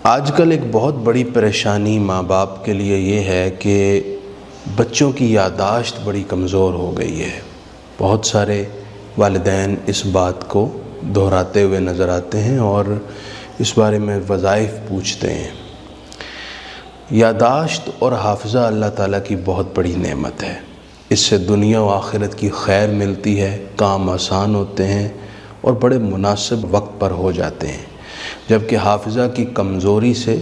آج کل ایک بہت بڑی پریشانی ماں باپ کے لیے یہ ہے کہ بچوں کی یادداشت بڑی کمزور ہو گئی ہے۔ بہت سارے والدین اس بات کو دہراتے ہوئے نظر آتے ہیں اور اس بارے میں وظائف پوچھتے ہیں۔ یادداشت اور حافظہ اللہ تعالیٰ کی بہت بڑی نعمت ہے۔ اس سے دنیا و آخرت کی خیر ملتی ہے، کام آسان ہوتے ہیں اور بڑے مناسب وقت پر ہو جاتے ہیں، جبکہ حافظہ کی کمزوری سے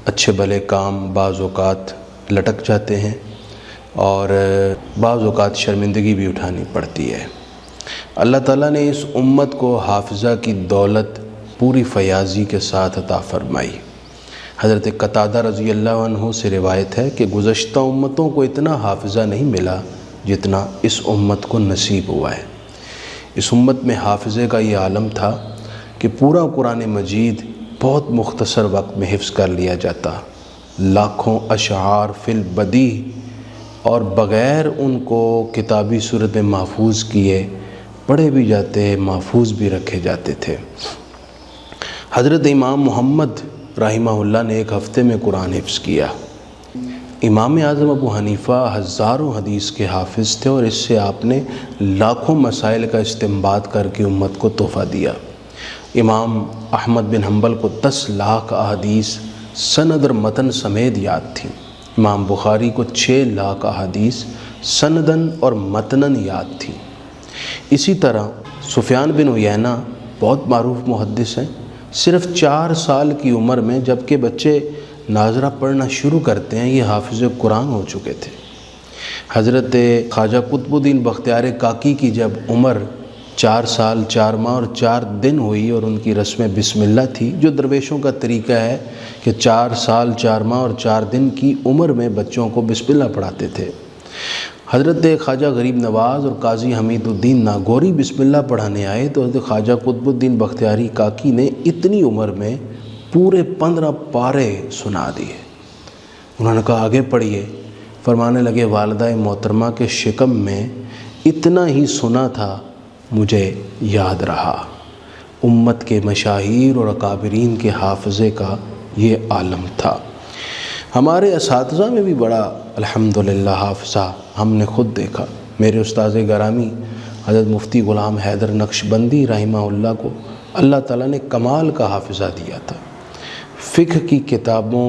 اچھے بھلے کام بعض اوقات لٹک جاتے ہیں اور بعض اوقات شرمندگی بھی اٹھانی پڑتی ہے۔ اللہ تعالیٰ نے اس امت کو حافظہ کی دولت پوری فیاضی کے ساتھ عطا فرمائی۔ حضرت قتادہ رضی اللہ عنہ سے روایت ہے کہ گزشتہ امتوں کو اتنا حافظہ نہیں ملا جتنا اس امت کو نصیب ہوا ہے۔ اس امت میں حافظے کا یہ عالم تھا کہ پورا قرآن مجید بہت مختصر وقت میں حفظ کر لیا جاتا، لاکھوں اشعار فی البدیہہ، اور بغیر ان کو کتابی صورت میں محفوظ کیے پڑھے بھی جاتے، محفوظ بھی رکھے جاتے تھے۔ حضرت امام محمد رحمہ اللہ نے ایک ہفتے میں قرآن حفظ کیا۔ امام اعظم ابو حنیفہ ہزاروں حدیث کے حافظ تھے اور اس سے آپ نے لاکھوں مسائل کا استنباط کر کے امت کو تحفہ دیا۔ امام احمد بن حنبل کو 10 لاکھ احادیث سند اور متن سمیت یاد تھی۔ امام بخاری کو 6 لاکھ احادیث سندن اور متنن یاد تھی۔ اسی طرح سفیان بن عیینہ بہت معروف محدث ہیں، صرف 4 سال کی عمر میں جبکہ بچے ناظرہ پڑھنا شروع کرتے ہیں یہ حافظ قرآن ہو چکے تھے۔ حضرت خواجہ قطب الدین بختیار کاکی کی جب عمر 4 سال 4 ماہ اور 4 دن ہوئی اور ان کی رسم بسم اللہ تھی، جو درویشوں کا طریقہ ہے کہ 4 سال 4 ماہ اور 4 دن کی عمر میں بچوں کو بسم اللہ پڑھاتے تھے۔ حضرت خواجہ غریب نواز اور قاضی حمید الدین ناگوری بسم اللہ پڑھانے آئے تو حضرت خواجہ قطب الدین بختیاری کاکی نے اتنی عمر میں پورے 15 پارے سنا دیے۔ انہوں نے کہا آگے پڑھیے۔ فرمانے لگے والدہ محترمہ کے شکم میں اتنا ہی سنا تھا، مجھے یاد رہا۔ امت کے مشاہیر اور اکابرین کے حافظے کا یہ عالم تھا۔ ہمارے اساتذہ میں بھی بڑا الحمدللہ حافظہ ہم نے خود دیکھا۔ میرے استاذ گرامی حضرت مفتی غلام حیدر نقشبندی رحمہ اللہ کو اللہ تعالیٰ نے کمال کا حافظہ دیا تھا۔ فقہ کی کتابوں،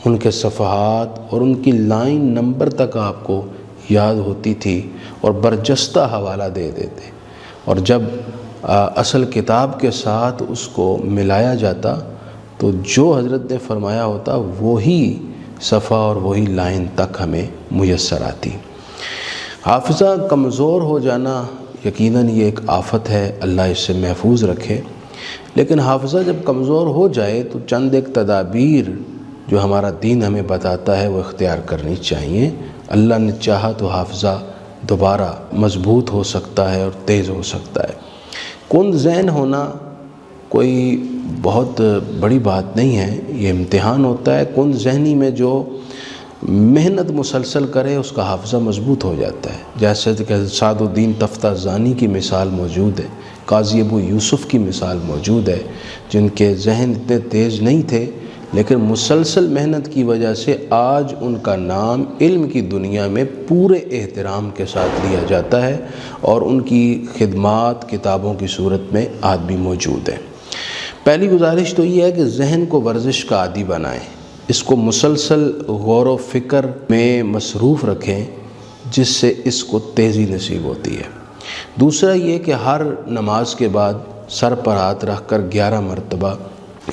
ان کے صفحات اور ان کی لائن نمبر تک آپ کو یاد ہوتی تھی اور برجستہ حوالہ دے دیتے، اور جب اصل کتاب کے ساتھ اس کو ملایا جاتا تو جو حضرت نے فرمایا ہوتا وہی صفحہ اور وہی لائن تک ہمیں میسر آتی۔ حافظہ کمزور ہو جانا یقیناً یہ ایک آفت ہے، اللہ اس سے محفوظ رکھے، لیکن حافظہ جب کمزور ہو جائے تو چند ایک تدابیر جو ہمارا دین ہمیں بتاتا ہے وہ اختیار کرنی چاہیے۔ اللہ نے چاہا تو حافظہ دوبارہ مضبوط ہو سکتا ہے اور تیز ہو سکتا ہے۔ کند ذہن ہونا کوئی بہت بڑی بات نہیں ہے، یہ امتحان ہوتا ہے۔ کند ذہنی میں جو محنت مسلسل کرے اس کا حافظہ مضبوط ہو جاتا ہے، جیسے کہ سعد الدین تفتازانی کی مثال موجود ہے، قاضی ابو یوسف کی مثال موجود ہے، جن کے ذہن اتنے تیز نہیں تھے لیکن مسلسل محنت کی وجہ سے آج ان کا نام علم کی دنیا میں پورے احترام کے ساتھ لیا جاتا ہے اور ان کی خدمات کتابوں کی صورت میں آج بھی موجود ہیں۔ پہلی گزارش تو یہ ہے کہ ذہن کو ورزش کا عادی بنائیں، اس کو مسلسل غور و فکر میں مصروف رکھیں جس سے اس کو تیزی نصیب ہوتی ہے۔ دوسرا یہ کہ ہر نماز کے بعد سر پر ہاتھ رکھ کر 11 مرتبہ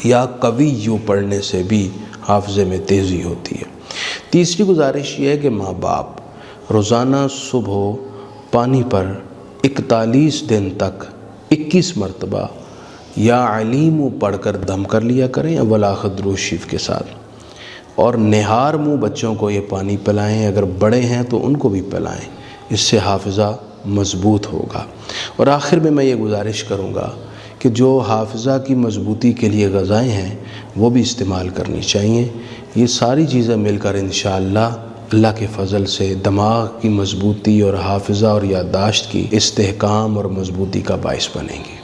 یا قوی یوں پڑھنے سے بھی حافظے میں تیزی ہوتی ہے۔ تیسری گزارش یہ ہے کہ ماں باپ روزانہ صبح پانی پر 41 دن تک 21 مرتبہ یا علیم پڑھ کر دم کر لیا کریں اول آخر درود شریف کے ساتھ، اور نہار منہ بچوں کو یہ پانی پلائیں، اگر بڑے ہیں تو ان کو بھی پلائیں، اس سے حافظہ مضبوط ہوگا۔ اور آخر میں میں یہ گزارش کروں گا کہ جو حافظہ کی مضبوطی کے لیے غذائیں ہیں وہ بھی استعمال کرنی چاہیے۔ یہ ساری چیزیں مل کر انشاءاللہ اللہ کے فضل سے دماغ کی مضبوطی اور حافظہ اور یادداشت کی استحکام اور مضبوطی کا باعث بنیں گی۔